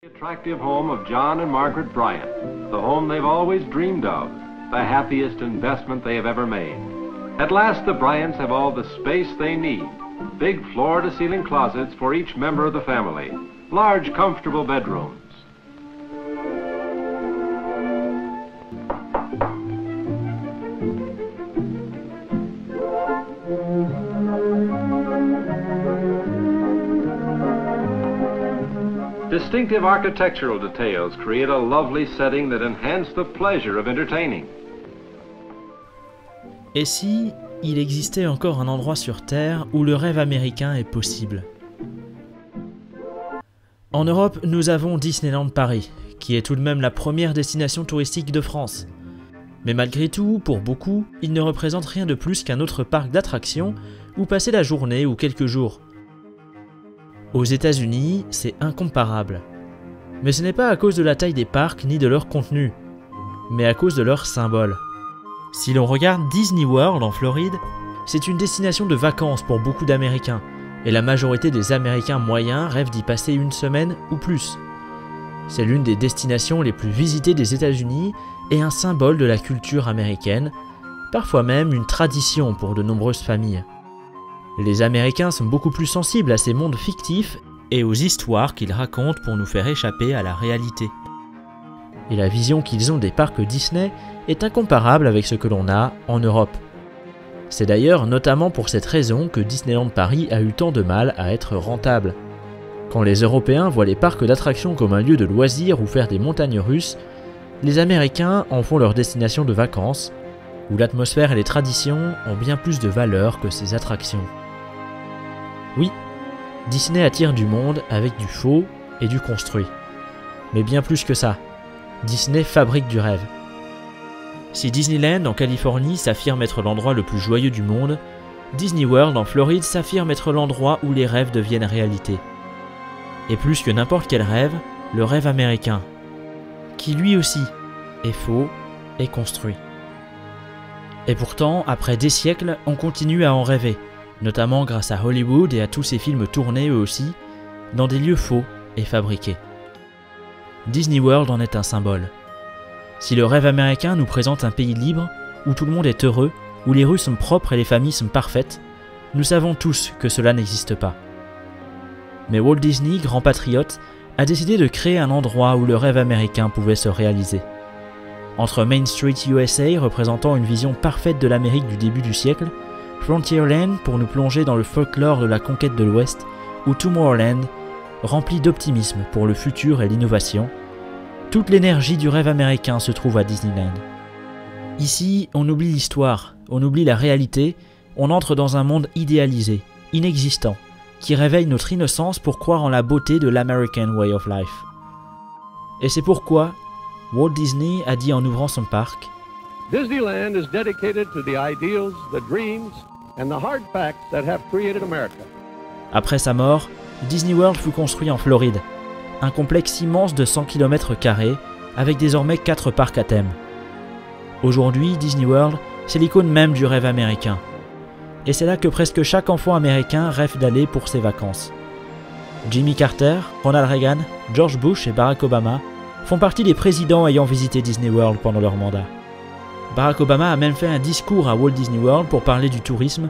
Attractive home of John and Margaret Bryant, the home they've always dreamed of, the happiest investment they have ever made. At last, the Bryants have all the space they need. Big floor-to-ceiling closets for each member of the family. Large, comfortable bedrooms. Distinctive architectural details create a lovely setting that enhance the pleasure of entertaining. Et si il existait encore un endroit sur Terre où le rêve américain est possible? En Europe, nous avons Disneyland Paris, qui est tout de même la première destination touristique de France. Mais malgré tout, pour beaucoup, il ne représente rien de plus qu'un autre parc d'attractions où passer la journée ou quelques jours. Aux États-Unis, c'est incomparable. Mais ce n'est pas à cause de la taille des parcs ni de leur contenu, mais à cause de leur symbole. Si l'on regarde Disney World en Floride, c'est une destination de vacances pour beaucoup d'Américains, et la majorité des Américains moyens rêvent d'y passer une semaine ou plus. C'est l'une des destinations les plus visitées des États-Unis et un symbole de la culture américaine, parfois même une tradition pour de nombreuses familles. Les Américains sont beaucoup plus sensibles à ces mondes fictifs et aux histoires qu'ils racontent pour nous faire échapper à la réalité. Et la vision qu'ils ont des parcs Disney est incomparable avec ce que l'on a en Europe. C'est d'ailleurs notamment pour cette raison que Disneyland Paris a eu tant de mal à être rentable. Quand les Européens voient les parcs d'attractions comme un lieu de loisirs ou faire des montagnes russes, les Américains en font leur destination de vacances, où l'atmosphère et les traditions ont bien plus de valeur que ces attractions. Oui, Disney attire du monde avec du faux et du construit. Mais bien plus que ça, Disney fabrique du rêve. Si Disneyland en Californie s'affirme être l'endroit le plus joyeux du monde, Disney World en Floride s'affirme être l'endroit où les rêves deviennent réalité. Et plus que n'importe quel rêve, le rêve américain, qui lui aussi est faux et construit. Et pourtant, après des siècles, on continue à en rêver, notamment grâce à Hollywood et à tous ces films tournés eux aussi, dans des lieux faux et fabriqués. Disney World en est un symbole. Si le rêve américain nous présente un pays libre, où tout le monde est heureux, où les rues sont propres et les familles sont parfaites, nous savons tous que cela n'existe pas. Mais Walt Disney, grand patriote, a décidé de créer un endroit où le rêve américain pouvait se réaliser. Entre Main Street USA, représentant une vision parfaite de l'Amérique du début du siècle, Frontierland pour nous plonger dans le folklore de la conquête de l'Ouest, ou Tomorrowland, rempli d'optimisme pour le futur et l'innovation, toute l'énergie du rêve américain se trouve à Disneyland. Ici, on oublie l'histoire, on oublie la réalité, on entre dans un monde idéalisé, inexistant, qui réveille notre innocence pour croire en la beauté de l'American Way of Life. Et c'est pourquoi Walt Disney a dit en ouvrant son parc: Disneyland is dedicated to the ideals, the dreams, and the hard facts that have created America. Après sa mort, Disney World fut construit en Floride, un complexe immense de 100 km² avec désormais 4 parcs à thème. Aujourd'hui, Disney World, c'est l'icône même du rêve américain. Et c'est là que presque chaque enfant américain rêve d'aller pour ses vacances. Jimmy Carter, Ronald Reagan, George Bush et Barack Obama font partie des présidents ayant visité Disney World pendant leur mandat. Barack Obama a même fait un discours à Walt Disney World pour parler du tourisme,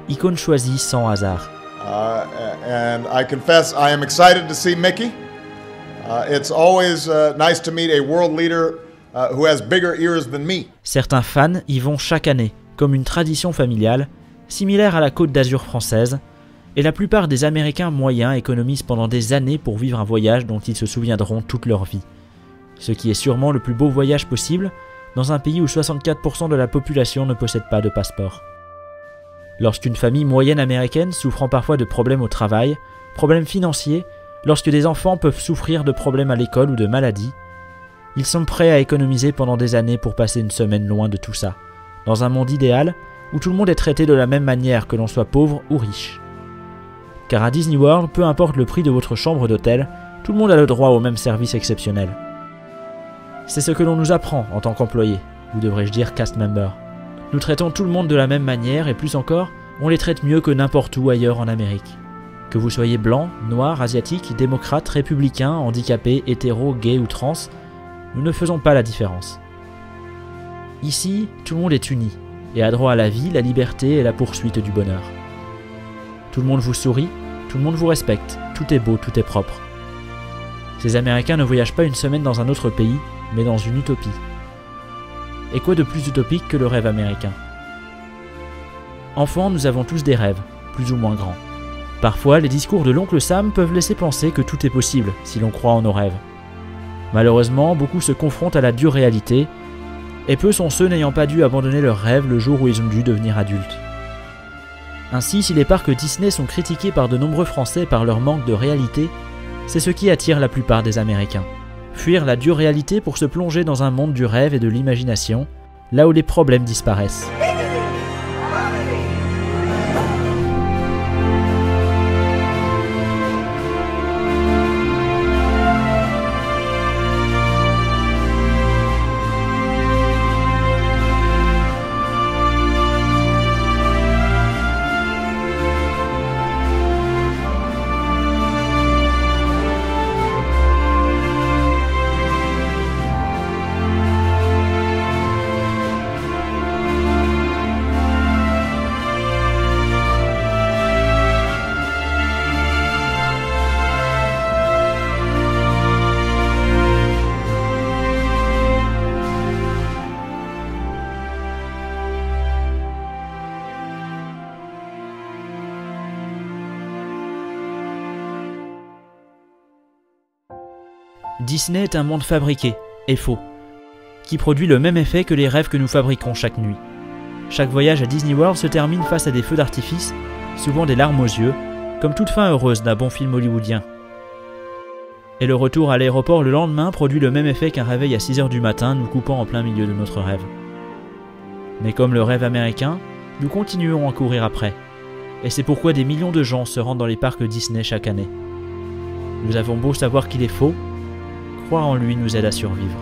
icône choisie sans hasard. And I confess I am excited to see Mickey. It's always nice to meet a world leader who has bigger ears than me. Certains fans y vont chaque année, comme une tradition familiale, similaire à la Côte d'Azur française, et la plupart des Américains moyens économisent pendant des années pour vivre un voyage dont ils se souviendront toute leur vie. Ce qui est sûrement le plus beau voyage possible, dans un pays où 64% de la population ne possède pas de passeport. Lorsqu'une famille moyenne américaine souffrant parfois de problèmes au travail, problèmes financiers, lorsque des enfants peuvent souffrir de problèmes à l'école ou de maladies, ils sont prêts à économiser pendant des années pour passer une semaine loin de tout ça, dans un monde idéal où tout le monde est traité de la même manière que l'on soit pauvre ou riche. Car à Disney World, peu importe le prix de votre chambre d'hôtel, tout le monde a le droit au même service exceptionnel. C'est ce que l'on nous apprend en tant qu'employé, ou devrais-je dire cast member. Nous traitons tout le monde de la même manière et plus encore, on les traite mieux que n'importe où ailleurs en Amérique. Que vous soyez blanc, noir, asiatique, démocrate, républicain, handicapé, hétéro, gay ou trans, nous ne faisons pas la différence. Ici, tout le monde est uni et a droit à la vie, la liberté et la poursuite du bonheur. Tout le monde vous sourit, tout le monde vous respecte, tout est beau, tout est propre. Ces Américains ne voyagent pas une semaine dans un autre pays, mais dans une utopie. Et quoi de plus utopique que le rêve américain? Enfants, nous avons tous des rêves, plus ou moins grands. Parfois, les discours de l'oncle Sam peuvent laisser penser que tout est possible si l'on croit en nos rêves. Malheureusement, beaucoup se confrontent à la dure réalité, et peu sont ceux n'ayant pas dû abandonner leurs rêves le jour où ils ont dû devenir adultes. Ainsi, si les parcs Disney sont critiqués par de nombreux Français par leur manque de réalité, c'est ce qui attire la plupart des Américains. Fuir la dure réalité pour se plonger dans un monde du rêve et de l'imagination, là où les problèmes disparaissent. Disney est un monde fabriqué, et faux, qui produit le même effet que les rêves que nous fabriquons chaque nuit. Chaque voyage à Disney World se termine face à des feux d'artifice, souvent des larmes aux yeux, comme toute fin heureuse d'un bon film hollywoodien. Et le retour à l'aéroport le lendemain produit le même effet qu'un réveil à 6 h du matin nous coupant en plein milieu de notre rêve. Mais comme le rêve américain, nous continuons à courir après, et c'est pourquoi des millions de gens se rendent dans les parcs Disney chaque année. Nous avons beau savoir qu'il est faux, croire en lui nous aide à survivre.